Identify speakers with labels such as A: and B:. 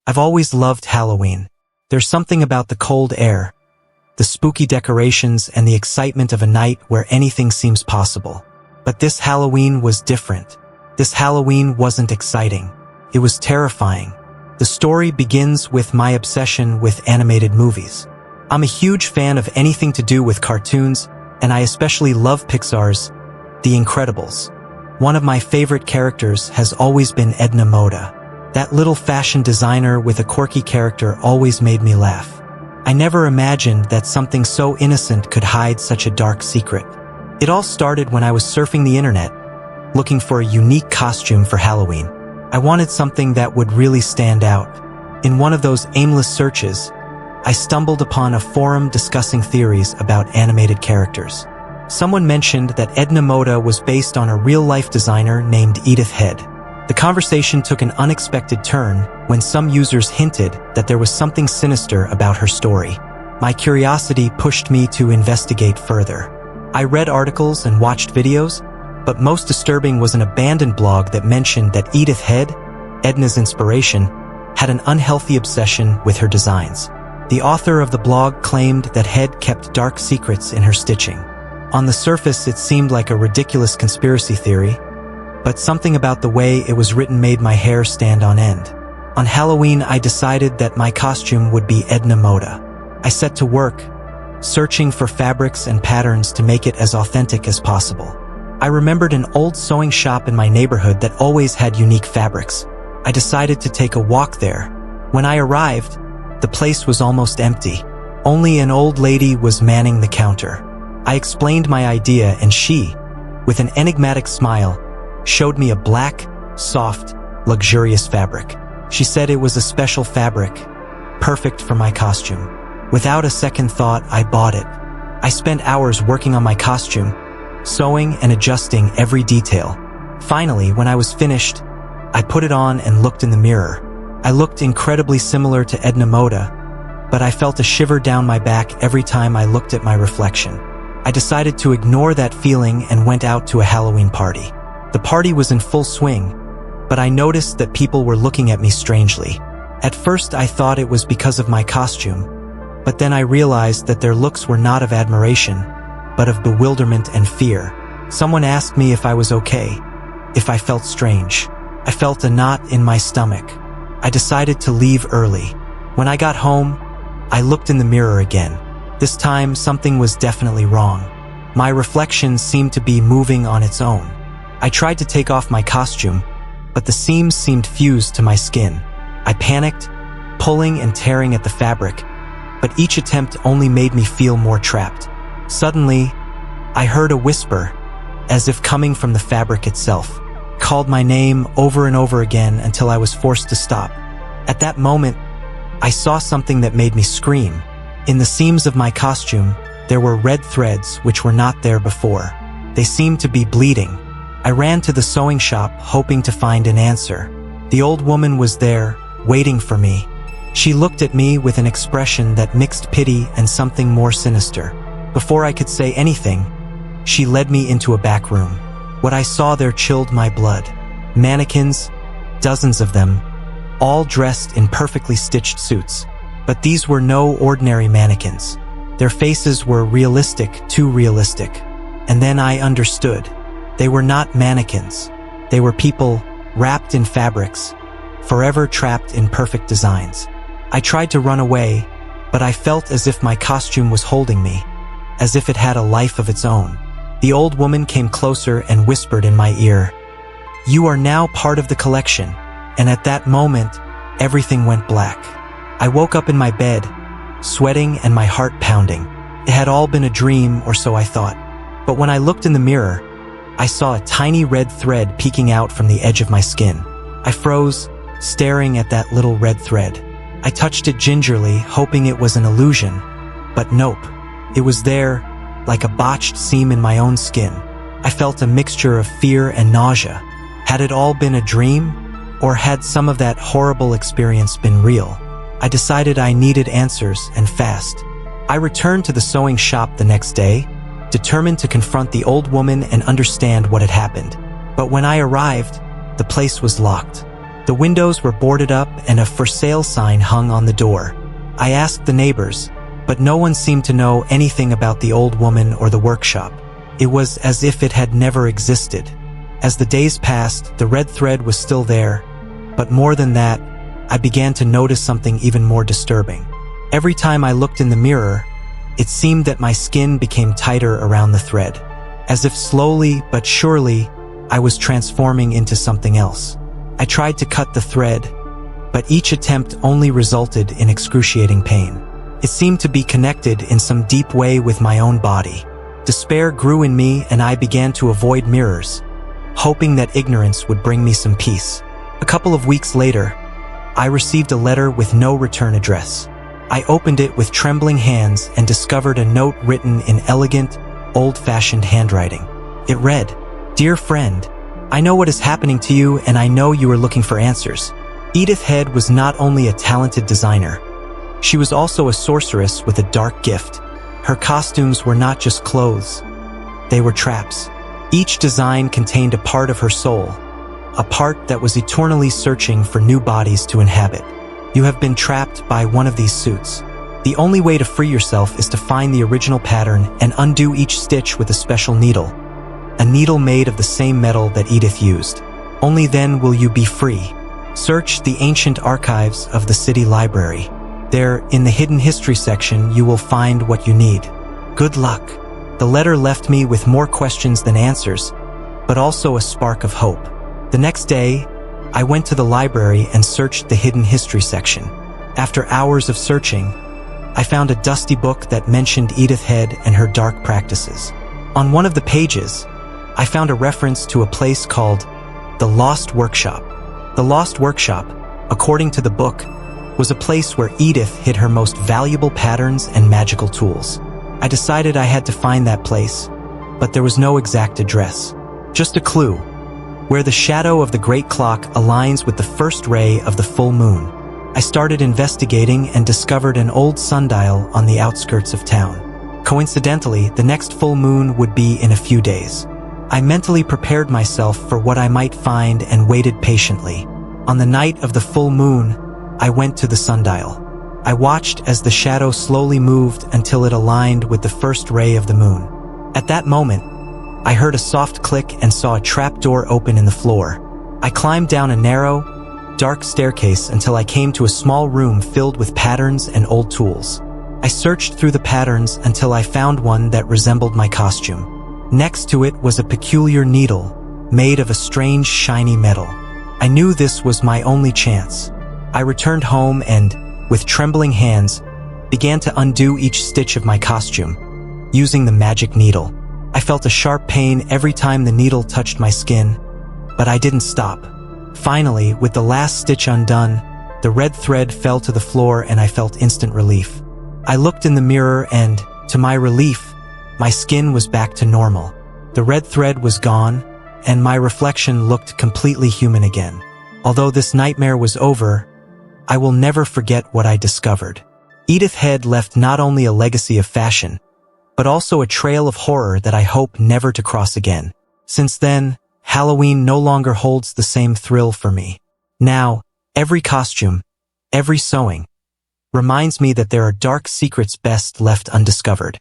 A: I've always loved Halloween. There's something about the cold air, the spooky decorations, and the excitement of a night where anything seems possible. But this Halloween was different. This Halloween wasn't exciting. It was terrifying. The story begins with my obsession with animated movies. I'm a huge fan of anything to do with cartoons, and I especially love Pixar's The Incredibles. One of my favorite characters has always been Edna Moda. That little fashion designer with a quirky character always made me laugh. I never imagined that something so innocent could hide such a dark secret. It all started when I was surfing the internet, looking for a unique costume for Halloween. I wanted something that would really stand out. In one of those aimless searches, I stumbled upon a forum discussing theories about animated characters. Someone mentioned that Edna Moda was based on a real-life designer named Edith Head. The conversation took an unexpected turn when some users hinted that there was something sinister about her story. My curiosity pushed me to investigate further. I read articles and watched videos, but most disturbing was an abandoned blog that mentioned that Edith Head, Edna's inspiration, had an unhealthy obsession with her designs. The author of the blog claimed that Head kept dark secrets in her stitching. On the surface, it seemed like a ridiculous conspiracy theory, but something about the way it was written made my hair stand on end. On Halloween, I decided that my costume would be Edna Moda. I set to work, searching for fabrics and patterns to make it as authentic as possible. I remembered an old sewing shop in my neighborhood that always had unique fabrics. I decided to take a walk there. When I arrived, the place was almost empty. Only an old lady was manning the counter. I explained my idea, and she, with an enigmatic smile, showed me a black, soft, luxurious fabric. She said it was a special fabric, perfect for my costume. Without a second thought, I bought it. I spent hours working on my costume, sewing and adjusting every detail. Finally, when I was finished, I put it on and looked in the mirror. I looked incredibly similar to Edna Moda, but I felt a shiver down my back every time I looked at my reflection. I decided to ignore that feeling and went out to a Halloween party. The party was in full swing, but I noticed that people were looking at me strangely. At first, I thought it was because of my costume, but then I realized that their looks were not of admiration, but of bewilderment and fear. Someone asked me if I was okay, if I felt strange. I felt a knot in my stomach. I decided to leave early. When I got home, I looked in the mirror again. This time, something was definitely wrong. My reflection seemed to be moving on its own. I tried to take off my costume, but the seams seemed fused to my skin. I panicked, pulling and tearing at the fabric, but each attempt only made me feel more trapped. Suddenly, I heard a whisper, as if coming from the fabric itself. It called my name over and over again until I was forced to stop. At that moment, I saw something that made me scream. In the seams of my costume, there were red threads which were not there before. They seemed to be bleeding. I ran to the sewing shop, hoping to find an answer. The old woman was there, waiting for me. She looked at me with an expression that mixed pity and something more sinister. Before I could say anything, she led me into a back room. What I saw there chilled my blood. Mannequins, dozens of them, all dressed in perfectly stitched suits. But these were no ordinary mannequins. Their faces were realistic, too realistic. And then I understood. They were not mannequins. They were people wrapped in fabrics, forever trapped in perfect designs. I tried to run away, but I felt as if my costume was holding me, as if it had a life of its own. The old woman came closer and whispered in my ear, "You are now part of the collection." And at that moment, everything went black. I woke up in my bed, sweating and my heart pounding. It had all been a dream, or so I thought. But when I looked in the mirror, I saw a tiny red thread peeking out from the edge of my skin. I froze, staring at that little red thread. I touched it gingerly, hoping it was an illusion. But nope, it was there, like a botched seam in my own skin. I felt a mixture of fear and nausea. Had it all been a dream? Or had some of that horrible experience been real? I decided I needed answers, and fast. I returned to the sewing shop the next day, determined to confront the old woman and understand what had happened. But when I arrived, the place was locked. The windows were boarded up and a for sale sign hung on the door. I asked the neighbors, but no one seemed to know anything about the old woman or the workshop. It was as if it had never existed. As the days passed, the red thread was still there, but more than that, I began to notice something even more disturbing. Every time I looked in the mirror, it seemed that my skin became tighter around the thread, as if slowly but surely I was transforming into something else. I tried to cut the thread, but each attempt only resulted in excruciating pain. It seemed to be connected in some deep way with my own body. Despair grew in me and I began to avoid mirrors, hoping that ignorance would bring me some peace. A couple of weeks later, I received a letter with no return address. I opened it with trembling hands and discovered a note written in elegant, old-fashioned handwriting. It read, "Dear friend, I know what is happening to you and I know you are looking for answers." Edith Head was not only a talented designer, she was also a sorceress with a dark gift. Her costumes were not just clothes, they were traps. Each design contained a part of her soul, a part that was eternally searching for new bodies to inhabit. You have been trapped by one of these suits. The only way to free yourself is to find the original pattern and undo each stitch with a special needle, a needle made of the same metal that Edith used. Only then will you be free. Search the ancient archives of the city library. There, in the hidden history section, you will find what you need. Good luck. The letter left me with more questions than answers, but also a spark of hope. The next day, I went to the library and searched the hidden history section. After hours of searching, I found a dusty book that mentioned Edith Head and her dark practices. On one of the pages, I found a reference to a place called the Lost Workshop. The Lost Workshop, according to the book, was a place where Edith hid her most valuable patterns and magical tools. I decided I had to find that place, but there was no exact address. Just a clue, where the shadow of the great clock aligns with the first ray of the full moon. I started investigating and discovered an old sundial on the outskirts of town. Coincidentally, the next full moon would be in a few days. I mentally prepared myself for what I might find and waited patiently. On the night of the full moon, I went to the sundial. I watched as the shadow slowly moved until it aligned with the first ray of the moon. At that moment, I heard a soft click and saw a trapdoor open in the floor. I climbed down a narrow, dark staircase until I came to a small room filled with patterns and old tools. I searched through the patterns until I found one that resembled my costume. Next to it was a peculiar needle, made of a strange shiny metal. I knew this was my only chance. I returned home and, with trembling hands, began to undo each stitch of my costume, using the magic needle. I felt a sharp pain every time the needle touched my skin, but I didn't stop. Finally, with the last stitch undone, the red thread fell to the floor and I felt instant relief. I looked in the mirror and, to my relief, my skin was back to normal. The red thread was gone, and my reflection looked completely human again. Although this nightmare was over, I will never forget what I discovered. Edith Head left not only a legacy of fashion, but also a trail of horror that I hope never to cross again. Since then, Halloween no longer holds the same thrill for me. Now, every costume, every sewing, reminds me that there are dark secrets best left undiscovered.